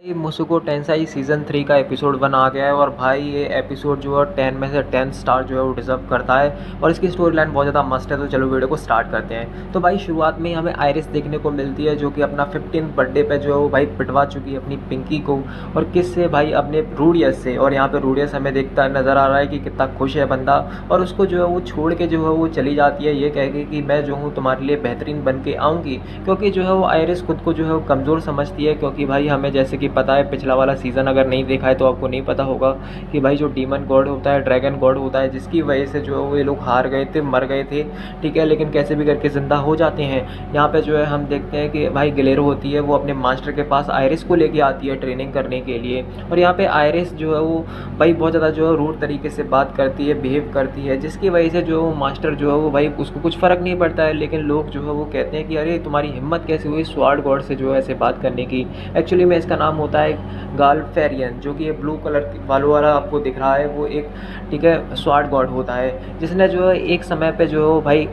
ये मुझको टेंसाई सीज़न 3 का एपिसोड 1 आ गया है और भाई ये एपिसोड जो है 10 में से 10 स्टार जो है वो डिज़र्व करता है और इसकी स्टोरी लाइन बहुत ज़्यादा मस्त है। तो चलो वीडियो को स्टार्ट करते हैं। तो भाई शुरुआत में ही हमें आयरिस देखने को मिलती है जो कि अपना 15th बर्थडे पे जो है वो भाई पिटवा चुकी है अपनी पिंकी को। और किससे भाई? अपने रूडियस से। और यहाँ पे रूडियस हमें देखता नज़र आ रहा है कि कितना खुश है बंदा और उसको जो है वो छोड़ के जो है वो चली जाती है ये कह के कि मैं जो हूँ तुम्हारे लिए बेहतरीन बन के आऊँगी। क्योंकि जो है वो आयरिस खुद को जो है वो कमज़ोर समझती है। क्योंकि भाई हमें जैसे कि पता है, पिछला वाला सीज़न अगर नहीं देखा है तो आपको नहीं पता होगा कि भाई जो डीमन गॉड होता है, ड्रैगन गॉड होता है, जिसकी वजह से जो है वो ये लोग हार गए थे, मर गए थे, ठीक है, लेकिन कैसे भी करके ज़िंदा हो जाते हैं। यहाँ पे जो है हम देखते हैं कि भाई गिलेरो होती है, वो अपने मास्टर के पास आयरिस को लेके आती है ट्रेनिंग करने के लिए। और यहाँ पे आयरिस जो है वो भाई बहुत ज़्यादा जो है रूड तरीके से बात करती है, बिहेव करती है, जिसकी वजह से जो है वो मास्टर जो है वो भाई उसको कुछ फ़र्क नहीं पड़ता है। लेकिन लोग जो है वो कहते हैं कि अरे तुम्हारी हिम्मत कैसे हुई स्वॉर्ड गॉड से जो है ऐसे बात करने की। एक्चुअली में इसका नाम होता है गालफेरियन, जो कि ये ब्लू कलर वालों वाला आपको दिख रहा है, वो एक, ठीक है, स्वॉर्ड गॉड होता है, जिसने जो है एक समय पे जो है वो भाई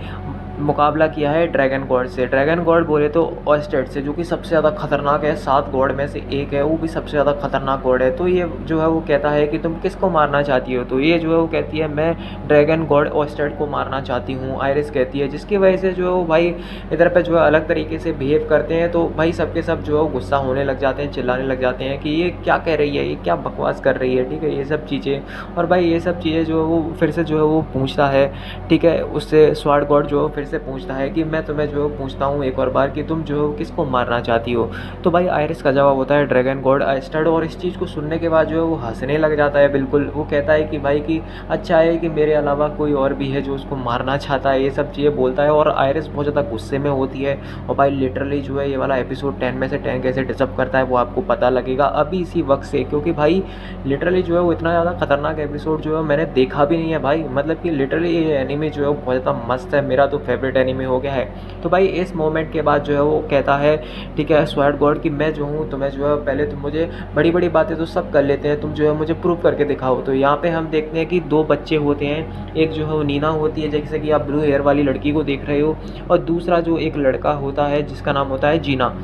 मुकाबला किया है ड्रैगन गॉड से। ड्रैगन गॉड बोले तो ऑस्टेड से, जो कि सबसे ज़्यादा खतरनाक है, 7 गॉड में से एक है, वो भी सबसे ज़्यादा खतरनाक गॉड है। तो ये जो है वो कहता है कि तुम किसको मारना चाहती हो? तो ये जो है वो कहती है मैं ड्रैगन गॉड ऑस्टेड को मारना चाहती हूँ, आयरिस कहती है, जिसकी वजह से जो है वो भाई इधर पे जो है अलग तरीके से बिहेव करते हैं। तो भाई सबके सब जो है गुस्सा होने लग जाते हैं, चिल्लाने लग जाते हैं कि ये क्या कह रही है, ये क्या बकवास कर रही है, ठीक है, ये सब चीज़ें। और भाई ये सब चीज़ें जो है वो फिर से जो है वो पूछता है, ठीक है, उससे स्वॉर्ड गॉड जो है फिर से पूछता है कि मैं तुम्हें जो पूछता हूँ एक और बार कि तुम जो किसको मारना चाहती हो? तो भाई आयरिस का जवाब होता है ड्रैगन गॉड ऑस्टेड। और इस चीज़ को सुनने के बाद जो है वो हंसने लग जाता है बिल्कुल। वो कहता है कि भाई कि अच्छा है कि मेरे अलावा कोई और भी है जो उसको मारना चाहता है, ये सब चीज़ें बोलता है। और आयरिस बहुत ज़्यादा गुस्से में होती है। और भाई लिटरली जो है ये वाला एपिसोड 10 में से 10 कैसे डिज़र्व करता है वो आपको पता लगेगा अभी इसी वक्त से। क्योंकि भाई लिटरली जो है वो इतना ज़्यादा खतरनाक एपिसोड जो है मैंने देखा भी नहीं है भाई। मतलब कि लिटरली ये एनीमे जो है वो बहुत ज़्यादा मस्त है, मेरा तो फेवरेट एनीमे हो गया है। तो भाई इस मोमेंट के बाद जो है वो कहता है, ठीक है, स्वॉर्ड गॉड कि मैं जो हूँ तुम्हें जो है पहले तुम मुझे बड़ी बड़ी बातें तो सब कर लेते हैं, तुम जो है मुझे प्रूव करके दिखाओ। तो यहाँ पे हम देखते हैं कि 2 बच्चे होते हैं, एक जो है वो नीना होती है जैसे कि आप ब्लू हेयर वाली लड़की को देख रहे हो, और दूसरा जो एक लड़का होता है जिसका नाम होता है जीना।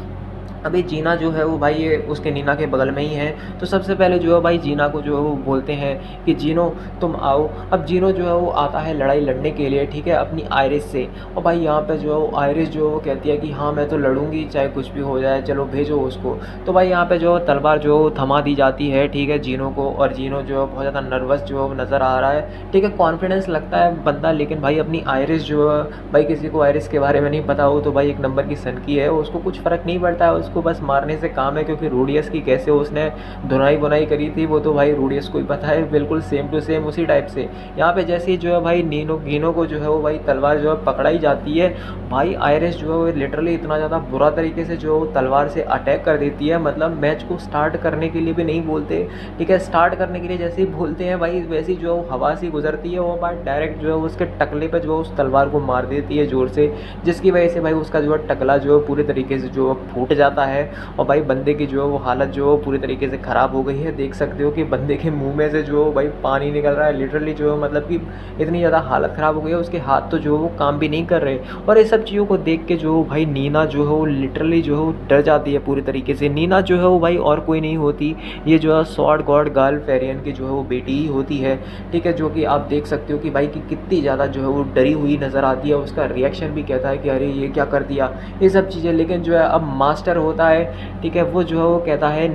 अभी जीना जो है वो भाई ये उसके नीना के बगल में ही है। तो सबसे पहले जो है भाई जीना को जो है वो बोलते हैं कि जीनो तुम आओ। अब जीनो जो है वो आता है लड़ाई लड़ने के लिए, ठीक है, अपनी आयरिस से। और भाई यहाँ पे जो है वो आयरिस जो है वो कहती है कि हाँ मैं तो लड़ूंगी चाहे कुछ भी हो जाए, चलो भेजो उसको। तो भाई यहाँ पे जो है तलवार जो है वो थमा दी जाती है, ठीक है, जीनो को। और जीनो जो है बहुत ज़्यादा नर्वस जो है वो नज़र आ रहा है, ठीक है, कॉन्फिडेंस लगता है बंदा। लेकिन भाई अपनी आयरिस जो है, भाई किसी को आयरिस के बारे में नहीं पता हो तो भाई एक नंबर की सनकी है, उसको कुछ फ़र्क नहीं पड़ता है, उसको बस मारने से काम है। क्योंकि रूडियस की कैसे उसने धुनाई बुनाई करी थी वो तो भाई रूडियस को ही पता है, बिल्कुल सेम टू सेम उसी टाइप से। यहाँ पे जैसे ही जो है भाई गीनो को जो है वो भाई तलवार जो है पकड़ाई जाती है, भाई आयरिस जो है वो लिटरली इतना ज़्यादा बुरा तरीके से जो तलवार से अटैक कर देती है। मतलब मैच को स्टार्ट करने के लिए भी नहीं बोलते, ठीक है, स्टार्ट करने के लिए जैसे ही बोलते हैं भाई वैसे ही जो हवा सी गुजरती है वो बात डायरेक्ट जो है उसके टकले पे जो है उस तलवार को मार देती है ज़ोर से, जिसकी वजह से भाई उसका जो है टकला जो है पूरे तरीके से जो है फूट जाता है। और भाई बंदे की जो है वो हालत जो है पूरी तरीके से ख़राब हो गई है। देख सकते हो कि बंदे के मुंह में से जो भाई पानी निकल रहा है, लिटरली जो है मतलब कि इतनी ज़्यादा हालत ख़राब हो गई है, उसके हाथ तो जो है वो काम भी नहीं कर रहे। और ये सब चीज़ों को देख के जो भाई नीना जो है वो लिटरली जो है वो डर जाती है पूरी तरीके से। नीना जो है वो भाई और कोई नहीं होती, ये जो है स्वॉर्ड गॉड गालफेरियन की जो है वो बेटी ही होती है, ठीक है, जो कि आप देख सकते हो कि भाई कि कितनी ज़्यादा जो है वो डरी हुई नज़र आती है। उसका रिएक्शन भी कहता है कि अरे ये क्या कर दिया, ये सब चीज़ें। लेकिन जो है अब मास्टर होता है, ठीक है, वो जो है वो कहता है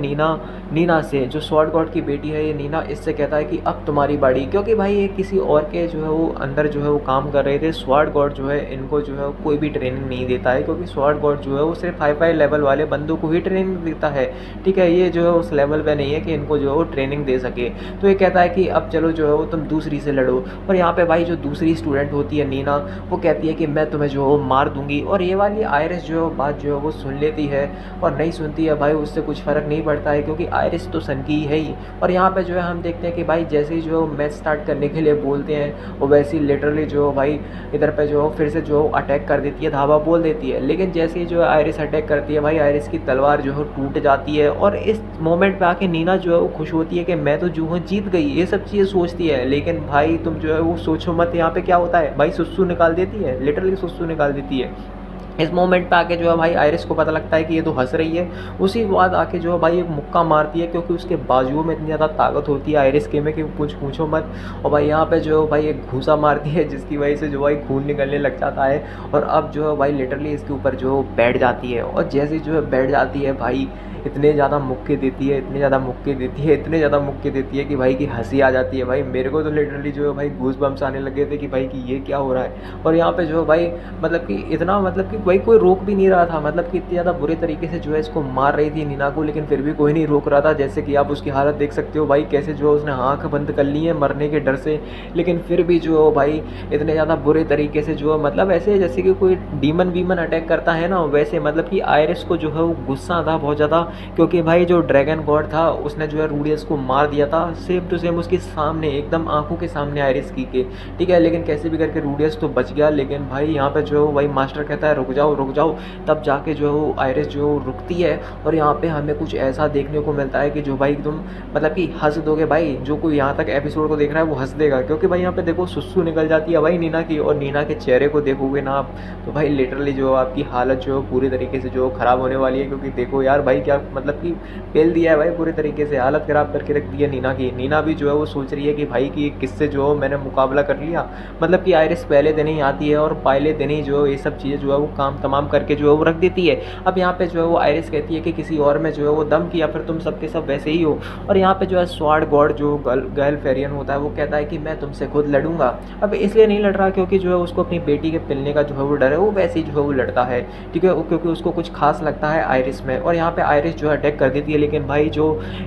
नीना से, जो स्वॉर्ड गॉड की बेटी है ये नीना, इससे कहता है कि अब तुम्हारी बारी। क्योंकि भाई ये किसी और के जो है वो अंदर जो है वो काम कर रहे थे। स्वॉर्ड गॉड जो है इनको जो है कोई भी ट्रेनिंग नहीं देता है, क्योंकि स्वॉर्ड गॉड जो है वो सिर्फ 5 लेवल वाले बंदों को ही ट्रेनिंग देता है, ठीक है, ये जो है उस लेवल पे नहीं है कि इनको जो है वो ट्रेनिंग दे सके। तो ये कहता है कि अब चलो जो है वो तुम दूसरी से लड़ो। और यहाँ पे भाई जो दूसरी स्टूडेंट होती है नीना, वो कहती है कि मैं तुम्हें जो है वो मार दूंगी। और ये वाली आयरिस जो है बात जो है वो सुन लेती है, और नहीं सुनती है भाई उससे कुछ फ़र्क नहीं पड़ता है, क्योंकि आयरिस तो सन की है ही। और यहाँ पे जो है हम देखते हैं कि भाई जैसे ही जो मैच स्टार्ट करने के लिए बोलते हैं वो वैसे ही लिटरली जो भाई इधर पे जो फिर से जो अटैक कर देती है, धावा बोल देती है। लेकिन जैसे ही जो आयरिस अटैक करती है भाई आयरिस की तलवार जो है टूट जाती है। और इस मोमेंट पे आके नीना जो है वो खुश होती है कि मैं तो जो हूँ जीत गई, ये सब चीज़ें सोचती है। लेकिन भाई तुम जो है वो सोचो मत यहाँ पे क्या होता है, भाई सुस्सू निकाल देती है, लिटरली सुस्सू निकाल देती है। इस मोमेंट पे आके जो है भाई आयरिस को पता लगता है कि ये तो हंस रही है। उसी के बाद आके जो है भाई एक मुक्का मारती है, क्योंकि उसके बाजुओं में इतनी ज़्यादा ताकत होती है आयरिस के में कि कुछ पूछो मत। और भाई यहाँ पे जो है भाई एक घूसा मारती है, जिसकी वजह से जो भाई खून निकलने लग जाता है। और अब जो है भाई लिटरली इसके ऊपर जो बैठ जाती है, और जैसे ही जो है बैठ जाती है भाई इतने ज़्यादा मुक्के देती है, इतने ज़्यादा मुक्के देती है, इतने ज़्यादा मुक्के देती है कि भाई की हंसी आ जाती है। भाई मेरे को तो लिटरली जो है भाई गूज बम्स आने लगे थे कि भाई कि ये क्या हो रहा है। और यहाँ पे जो है भाई मतलब कि इतना मतलब कि भाई कोई रोक भी नहीं रहा था, मतलब कि इतनी ज़्यादा बुरे तरीके से जो है इसको मार रही थी नीना को, लेकिन फिर भी कोई नहीं रोक रहा था। जैसे कि आप उसकी हालत देख सकते हो भाई, कैसे जो है उसने आँख बंद कर ली है मरने के डर से, लेकिन फिर भी जो है भाई इतने ज़्यादा बुरे तरीके से जो है मतलब ऐसे जैसे कि कोई डीमन वीमन अटैक करता है ना, वैसे मतलब कि आयरिस को जो है वो गुस्सा था बहुत ज़्यादा, क्योंकि भाई जो ड्रैगन गॉड था उसने जो है रूडियस को मार दिया था सेम टू सेम उसके सामने, एकदम आंखों के सामने आयरिस की के। ठीक है, लेकिन कैसे भी करके रूडियस तो बच गया। लेकिन भाई यहाँ पे जो भाई मास्टर कहता है रुक जाओ रुक जाओ, तब जाके जो वो आयरिस जो रुकती है। और यहाँ पे हमें कुछ ऐसा देखने को मिलता है कि जो भाई तुम मतलब कि हंस दोगे भाई, जो कोई यहाँ तक एपिसोड को देख रहा है वो हंस देगा, क्योंकि भाई यहाँ पे देखो सुस्सू निकल जाती है भाई नीना की, और नीना के चेहरे को देखोगे ना आप तो भाई लिटरली जो आपकी हालत जो पूरी तरीके से जो ख़राब होने वाली है। क्योंकि देखो यार भाई क्या मतलब कि पेल दिया है भाई पूरी तरीके से, हालत ख़राब करके रख दी है नीना की। नीना भी जो है वो सोच रही है कि भाई कि किससे जो मैंने मुकाबला कर लिया, मतलब कि आयरिस पहले दिन ही आती है और पहले दिन ही जो ये सब चीज़ें जो है वो काम तमाम करके जो है वो रख देती है। अब यहाँ पे जो है वो आयरिस कहती है कि किसी और में जो है वो दम किया, फिर तुम सबके सब वैसे ही हो। और यहाँ पे जो है स्वॉर्ड गॉड जो गैल फेरियन होता है वो कहता है कि मैं तुमसे खुद लड़ूंगा। अब इसलिए नहीं लड़ रहा क्योंकि जो है उसको अपनी बेटी के पिलने का जो है वो डर है, वो वैसे ही जो है वो लड़ता है। ठीक है, क्योंकि उसको कुछ खास लगता है आयरिस में। और यहाँ पे आयरिस जो है अटैक कर देती है, लेकिन भाई जो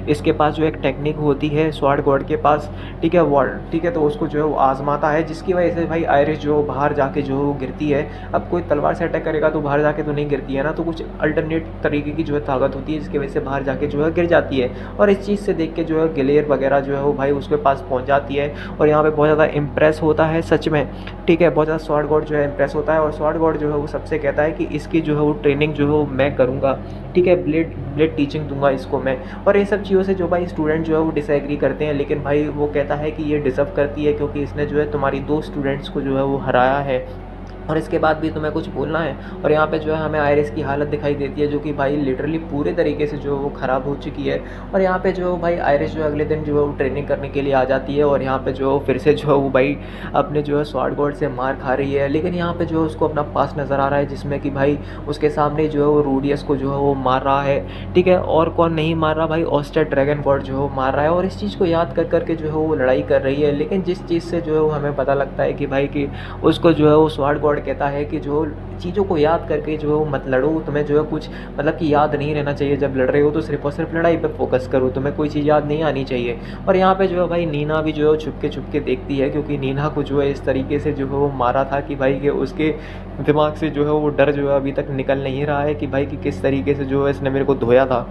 इसके पास जो एक टेक्निक होती है स्वॉर्ड गॉड के पास, ठीक है वॉर्ड, ठीक है, तो उसको जो है वो आजमाता है, जिसकी वजह से भाई आयरिस जो बाहर जाके जो वो गिरती है। अब कोई तलवार से अटैक करेगा तो बाहर जाके तो नहीं गिरती है ना, तो कुछ अल्टरनेट तरीके की जो है ताकत होती है जिसकी वजह से बाहर जाके जो है गिर जाती है। और इस चीज़ से देख के जो है गिलेर वगैरह जो है वो भाई उसके पास पहुँच जाती है, और यहाँ पर बहुत ज़्यादा इम्प्रेस होता है सच में। ठीक है, बहुत ज़्यादा स्वॉर्ड गॉड जो है इम्प्रेस होता है, और स्वॉर्ड गॉड जो है वो सबसे कहता है कि इसकी जो है वो ट्रेनिंग जो है वो मैं करूँगा। ठीक है, ब्लेड ब्लेड टीचिंग दूंगा इसको मैं। और ये सब चीज़ों से जो भाई स्टूडेंट जो है वो डिसएग्री करते हैं, लेकिन भाई वो कहता है कि ये डिज़र्व करती है क्योंकि इसने जो है तुम्हारी 2 स्टूडेंट्स को जो है वो हराया है, और इसके बाद भी तुम्हें कुछ बोलना है। और यहाँ पे जो है हमें आयरिस की हालत दिखाई देती है जो कि भाई लिटरली पूरे तरीके से जो वो ख़राब हो चुकी है। और यहाँ पे जो भाई आयरिस जो अगले दिन जो है वो ट्रेनिंग करने के लिए आ जाती है, और यहाँ पे जो फिर से जो है वो भाई अपने जो है स्वॉर्ड गॉड से मार खा रही है। लेकिन यहाँ पे जो है उसको अपना पास नज़र आ रहा है, जिसमें कि भाई उसके सामने जो है वो रूडियस को जो है वो मार रहा है। ठीक है, और कौन नहीं मार रहा भाई, ऑस्टर ड्रैगन गॉड जो है वो मार रहा है, और इस चीज़ को याद कर करके जो है वो लड़ाई कर रही है। लेकिन जिस चीज़ से जो है वो हमें पता लगता है कि भाई कि उसको जो है वो स्वॉर्ड गॉड कहता है कि जो चीज़ों को याद करके जो मत लड़ो, तुम्हें जो है कुछ मतलब कि याद नहीं रहना चाहिए जब लड़ रहे हो, तो सिर्फ और सिर्फ लड़ाई पर फोकस करो, तुम्हें कोई चीज़ याद नहीं आनी चाहिए। और यहाँ पे जो है भाई नीना भी जो है छुपके छुपके देखती है, क्योंकि नीना को जो है इस तरीके से जो है वो मारा था कि भाई कि उसके दिमाग से जो है वो डर जो है अभी तक निकल नहीं रहा है कि भाई कि किस तरीके से जो है इसने मेरे को धोया था।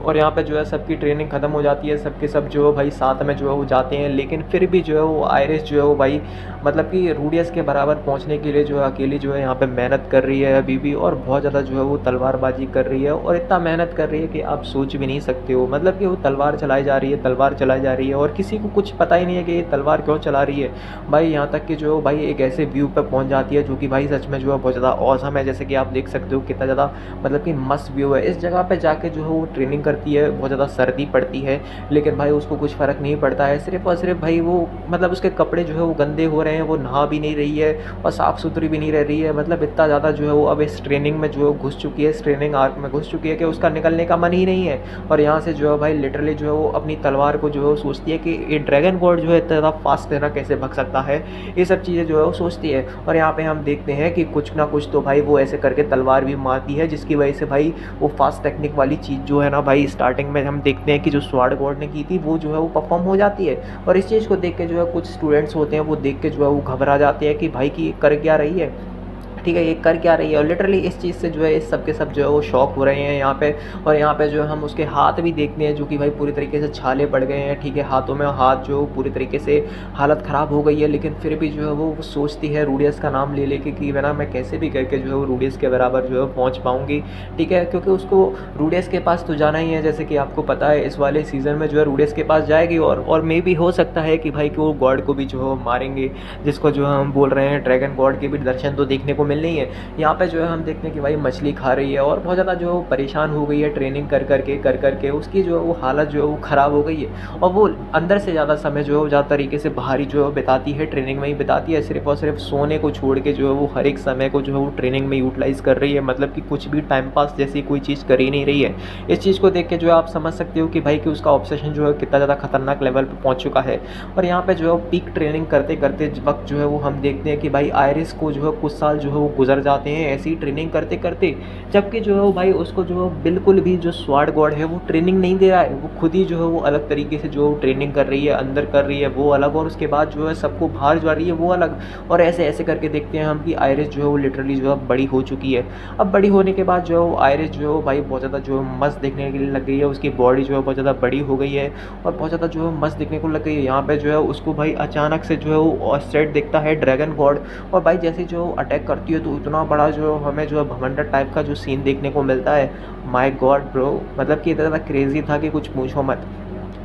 और यहाँ पे जो है सबकी ट्रेनिंग ख़त्म हो जाती है, सबके सब जो है भाई साथ में जो है वो जाते हैं, लेकिन फिर भी जो है वो आयरिस जो है वो भाई मतलब कि रूडियस के बराबर पहुँचने के लिए जो है अकेली जो है यहाँ पे मेहनत कर रही है अभी भी, और बहुत ज़्यादा जो है वो तलवारबाजी कर रही है, और इतना मेहनत कर रही है कि आप सोच भी नहीं सकते हो। मतलब कि वो तलवार चलाई जा रही है, तलवार चलाई जा रही है, और किसी को कुछ पता ही नहीं है कि ये तलवार क्यों चला रही है भाई। यहाँ तक कि जो भाई एक ऐसे व्यू पर पहुँच जाती है जो कि भाई सच में जो है बहुत ज़्यादा औसम है, जैसे कि आप देख सकते हो कितना ज़्यादा मतलब कि मस्त व्यू है। इस जगह पर जाके जो है वो ट्रेनिंग करती है, बहुत ज़्यादा सर्दी पड़ती है, लेकिन भाई उसको कुछ फ़र्क नहीं पड़ता है। सिर्फ और सिर्फ भाई वो मतलब उसके कपड़े जो है वो गंदे हो रहे हैं, वो नहा भी नहीं रही है और साफ़ सुथरी भी नहीं रह रही है। मतलब इतना ज़्यादा जो है वो अब इस ट्रेनिंग में जो है घुस चुकी है, इस ट्रेनिंग आर्क में घुस चुकी है कि उसका निकलने का मन ही नहीं है। और यहाँ से जो है भाई लिटरली जो है वो अपनी तलवार को जो है वो सोचती है कि ये ड्रैगन गॉड जो है इतना ज़्यादा फास्ट है ना, कैसे भग सकता है, ये सब चीज़ें जो है वो सोचती है। और यहाँ पे हम देखते हैं कि कुछ ना कुछ तो भाई वो ऐसे करके तलवार भी मारती है, जिसकी वजह से भाई वो फास्ट टेक्निक वाली चीज़ जो है ना भाई स्टार्टिंग में हम देखते हैं कि जो स्वॉर्ड गॉड ने की थी वो जो है वो परफॉर्म हो जाती है। और इस चीज़ को देख के जो है कुछ स्टूडेंट्स होते हैं वो देख के जो है वो घबरा जाते हैं कि भाई कि ये कर क्या रही है, ठीक है, ये कर क्या रही है। और लिटरली इस चीज़ से जो है इस सब के सब जो है वो शॉक हो रहे हैं यहाँ पे। और यहाँ पे जो है हम उसके हाथ भी देखते हैं जो कि भाई पूरी तरीके से छाले पड़ गए हैं, ठीक है, हाथों में हाथ जो पूरी तरीके से हालत ख़राब हो गई है। लेकिन फिर भी जो है वो सोचती है रूडियस का नाम ले लेके कि ना मैं कैसे भी करके जो है वो रूडियस के बराबर जो है पहुँच पाऊँगी, ठीक है, क्योंकि उसको रूडियस के पास तो जाना ही है। जैसे कि आपको पता है इस वाले सीज़न में जो है रूडियस के पास जाएगी, और मे भी हो सकता है कि भाई कि वो गॉड को भी जो है मारेंगे, जिसको जो हम बोल रहे हैं ड्रैगन गॉड के भी दर्शन तो देखने को मिले। स्टाइल नहीं है। यहाँ पे जो है हम देखते हैं कि भाई मछली खा रही है और बहुत ज़्यादा जो है वो परेशान हो गई है ट्रेनिंग कर के उसकी जो है वो हालत जो है वो ख़राब हो गई है और वो अंदर से ज़्यादा समय जो है वो ज़्यादा तरीके से बाहर ही जो है बिताती है, ट्रेनिंग में ही बिताती है, सिर्फ़ और सिर्फ सोने को छोड़ के जो है वो हर एक समय को जो है वो ट्रेनिंग में यूटिलाइज़ कर रही है। मतलब कि कुछ भी टाइम पास जैसी कोई चीज़ कर ही नहीं रही है। इस चीज़ को देख के जो है आप समझ सकते हो कि भाई कि उसका ऑब्सेशन जो है कितना ज़्यादा खतरनाक लेवल पे पहुँच चुका है। और यहाँ पे जो है पीक ट्रेनिंग करते वक्त जो है वो हम देखते हैं कि भाई आयरिस को जो है कुछ साल जो है वो गुजर जाते हैं ऐसी ट्रेनिंग करते, जबकि जो है वो भाई उसको जो है बिल्कुल भी जो स्वॉर्ड गॉड है वो ट्रेनिंग नहीं दे रहा है। वो खुद ही जो है वो अलग तरीके से जो ट्रेनिंग कर रही है, अंदर कर रही है वो अलग, और उसके बाद जो है सबको बाहर जा रही है वो अलग। और ऐसे करके देखते हैं हम कि आयरिस जो है वो लिटरली जो है बड़ी हो चुकी है। अब बड़ी होने के बाद जो है वो आयरिस जो है भाई बहुत ज़्यादा जो है मस्त दिखने के लिए लग गई है। उसकी बॉडी जो है बहुत ज़्यादा बड़ी हो गई है और बहुत ज़्यादा जो है मस्त दिखने को लग गई है। यहाँ पे जो है उसको भाई अचानक से जो है वो ऑस्ट्रेट दिखता है ड्रैगन गॉड, और भाई जैसे जो अटैक करती है तो इतना बड़ा जो हमें जो है भवंडर टाइप का जो सीन देखने को मिलता है। माय गॉड ब्रो, मतलब कि इतना ज़्यादा क्रेज़ी था कि कुछ पूछो मत।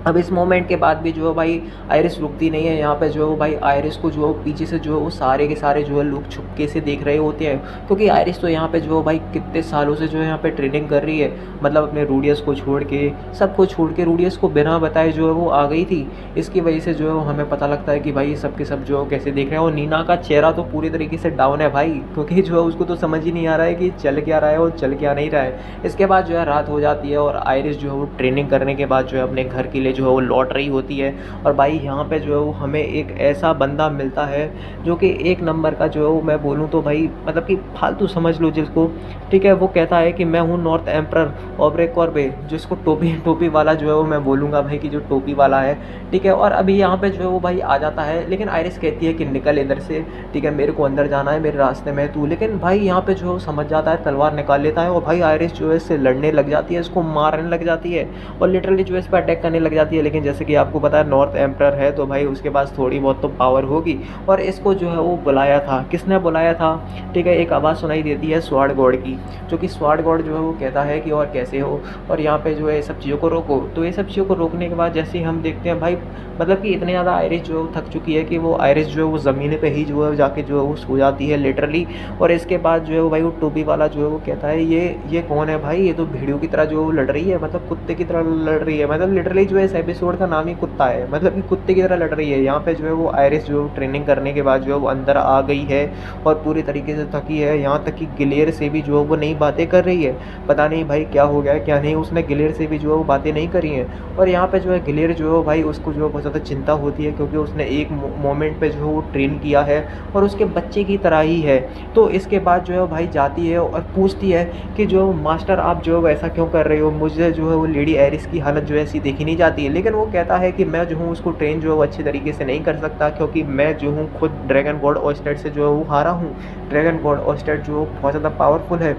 अब इस मोमेंट के बाद भी जो है भाई आयरिस रुकती नहीं है। यहाँ पे जो है भाई आयरिस को जो है पीछे से जो है वो सारे के सारे जो है लोग छुपके से देख रहे होते हैं, क्योंकि आयरिस तो यहाँ पे जो है भाई कितने सालों से जो है यहाँ पे ट्रेनिंग कर रही है। मतलब अपने रूडियस को छोड़ के, सबको छोड़ के, रूडियस को बिना बताए जो है वो आ गई थी। इसकी वजह से जो है हमें पता लगता है कि भाई सब के सब जो है कैसे देख रहे हैं। और नीना का चेहरा तो पूरी तरीके से डाउन है भाई, क्योंकि जो है उसको तो समझ ही नहीं आ रहा है कि चल क्या रहा है और चल क्या नहीं रहा है। इसके बाद जो है रात हो जाती है और आयरिस जो है वो ट्रेनिंग करने के बाद जो है अपने घर के लिए जो है वो लौट रही होती है। और भाई यहाँ पे जो है वो हमें एक ऐसा बंदा मिलता है जो कि एक नंबर का जो है वो मैं बोलूँ तो भाई मतलब कि फालतू समझ लो जिसको, ठीक है। वो कहता है कि मैं हूँ नॉर्थ एम्परर ऑब्रे कॉर्बे, जिसको टोपी वाला जो है वो मैं बोलूँगा भाई कि जो टोपी वाला है, ठीक है। और अभी यहाँ पे जो है वो भाई आ जाता है, लेकिन आयरिस कहती है कि निकल इधर से, ठीक है, मेरे को अंदर जाना है, मेरे रास्ते में तू। लेकिन भाई यहाँ पे जो है वो समझ जाता है, तलवार निकाल लेता है और भाई आयरिस जो है इससे लड़ने लग जाती है, इसको मारने लग जाती है और लिटरली जो है इस पर अटैक करने लग जाती है। लेकिन जैसे कि आपको पता है नॉर्थ एम्परर है तो भाई उसके पास थोड़ी बहुत तो पावर होगी। और इसको जो है वो बुलाया था, किसने बुलाया था, ठीक है। एक आवाज़ सुनाई देती है स्वॉर्ड गॉड की, जो कि स्वॉर्ड गॉड जो है वो कहता है कि और कैसे हो, और यहाँ पे जो है ये सब चीज़ों को रोको। तो ये सब चीज़ों को रोकने के बाद जैसे ही हम देखते हैं भाई मतलब कि इतने ज़्यादा आयरिस जो है थक चुकी है कि वो आयरिस जो है वो ज़मीन पे ही जो है जाके जो है वो सो जाती है लिटरली। और इसके बाद जो है वो भाई वो टोपी वाला जो है वो कहता है ये कौन है भाई, ये तो भेड़ियों की तरह जो लड़ रही है, मतलब कुत्ते की तरह लड़ रही है। मतलब लिटरली जो है इस एपिसोड का नाम ही कुत्ता है, मतलब कि कुत्ते की तरह लड़ रही है। यहाँ पे जो है वो आयरिस जो ट्रेनिंग करने के बाद जो है वो अंदर आ गई है और पूरी तरीके से थकी है। यहाँ तक कि गिलेर से भी जो है वो नई बातें कर रही है। पता नहीं भाई क्या हो गया क्या नहीं, उसने गिलेर से भी जो है वो बातें नहीं करी हैं। और यहाँ पे जो है गिलेर जो है भाई उसको जो है बहुत ज़्यादा चिंता होती है, क्योंकि उसने एक मोमेंट पे जो है वो ट्रेन किया है और उसके बच्चे की तरह ही है। तो इसके बाद जो है भाई जाती है और पूछती है कि जो मास्टर आप जो है ऐसा क्यों कर रहे हो, मुझे जो है वो लेडी आयरिस की हालत जो है ऐसी देखी नहीं जाती है। लेकिन वो कहता है कि मैं जो हूँ उसको ट्रेन जो है वो अच्छे तरीके से नहीं कर सकता, क्योंकि मैं जो हूँ खुद ड्रैगन गॉड ऑस्टेड से जो है वो हारा हूँ। ड्रैगन गॉड ऑस्टेड जो बहुत ज़्यादा पावरफुल है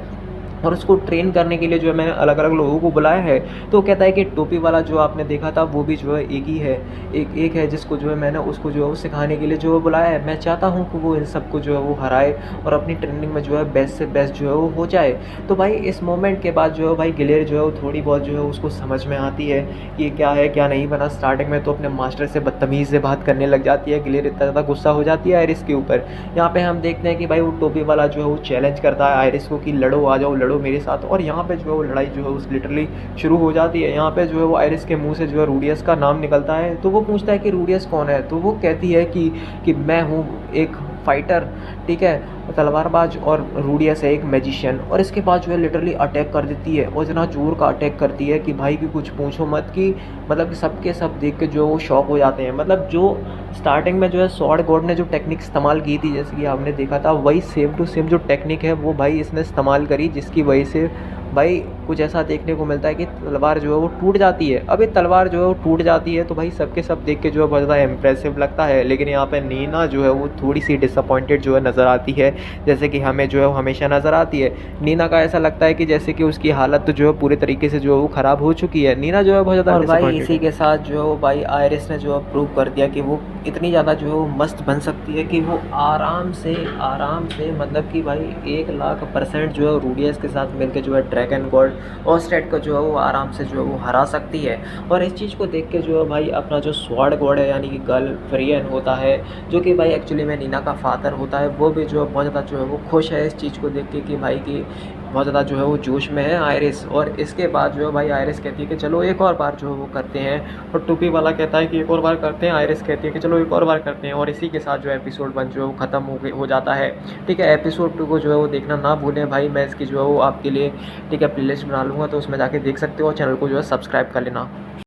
और उसको ट्रेन करने के लिए जो है मैंने अलग अलग लोगों को बुलाया है। तो कहता है कि टोपी वाला जो आपने देखा था वो भी जो है एक ही है, एक है जिसको जो है मैंने उसको जो है वो सिखाने के लिए जो है बुलाया है। मैं चाहता हूँ कि वो इन सबको जो है वो हराए और अपनी ट्रेनिंग में जो है बेस्ट से बेस्ट जो है वो हो जाए। तो भाई इस मोमेंट के बाद जो है भाई गिलेर जो है वो थोड़ी बहुत जो है उसको समझ में आती है कि क्या है क्या नहीं बना। स्टार्टिंग में तो अपने मास्टर से बदतमीज़ से बात करने लग जाती है, गिलेर इतना ज़्यादा गुस्सा हो जाती है आयरिस के ऊपर। यहाँ पे हम देखते हैं कि भाई वो टोपी वाला जो है वो चैलेंज करता है आयरिस को कि लड़ो, आ जाओ लड़ो मेरे साथ। और यहाँ पे जो है वो लड़ाई जो है उस लिटरली शुरू हो जाती है। यहाँ पे जो है वो आयरिस के मुंह से जो है रूडियस का नाम निकलता है। तो वो पूछता है कि रूडियस कौन है, तो वो कहती है कि मैं हूँ एक फाइटर, ठीक है, तलवारबाज, और रूडियस है एक मैजिशियन। और इसके बाद जो है लिटरली अटैक कर देती है और इतना जोर का अटैक करती है कि भाई की कुछ पूछो मत, कि मतलब कि सबके सब देख के जो वो शॉक हो जाते हैं। मतलब जो स्टार्टिंग में जो है स्वॉर्ड गॉड ने जो टेक्निक इस्तेमाल की थी जैसे कि आपने देखा था, वही सेम टू सेम जो टेक्निक है वो भाई इसने इस्तेमाल करी, जिसकी वजह से भाई कुछ ऐसा देखने को मिलता है कि तलवार जो है वो टूट जाती है। अब ये तलवार जो है वो टूट जाती है तो भाई सबके सब देख के जो है बहुत ज़्यादा इम्प्रेसिव लगता है। लेकिन यहाँ पे नीना जो है वो थोड़ी सी डिसअपॉइंटेड जो है नज़र आती है, जैसे कि हमें जो है वो हमेशा नज़र आती है। नीना का ऐसा लगता है कि जैसे कि उसकी हालत तो जो है पूरे तरीके से जो है वो ख़राब हो चुकी है। नीना जो है बहुत ज़्यादा और भाई इसी के साथ जो है भाई आयरिस ने जो है प्रूव कर दिया कि वो इतनी ज़्यादा जो है वो मस्त बन सकती है कि वो आराम से मतलब कि भाई 1,00,000% जो है रूडियस के साथ मिलकर जो है ड्रैगन गॉड ऑस्ट्रेड को जो है वो आराम से जो है वो हरा सकती है। और इस चीज़ को देख के जो है भाई अपना जो स्वॉर्ड गॉड है यानी कि गल फ्रियन होता है, जो कि भाई एक्चुअली में नीना का फादर होता है, वो भी जो है बहुत ज़्यादा जो है वो खुश है इस चीज़ को देख के कि भाई की बहुत ज़्यादा जो है वो जोश में है आयरिस। और इसके बाद जो है भाई आयरिस कहती है कि चलो एक और बार जो है वो करते हैं, और टोपी वाला कहता है कि एक और बार करते हैं, आयरिस कहती है कि चलो एक और बार करते हैं। और इसी के साथ जो है एपिसोड 1 जो है वो ख़त्म हो जाता है। ठीक है, एपिसोड 2 को जो है वो देखना ना भूलें भाई, मैं इसकी जो है वो आपके लिए ठीक है प्लेलिस्ट बना लूँगा, तो उसमें जाके देख सकते हो और चैनल को जो है सब्सक्राइब कर लेना।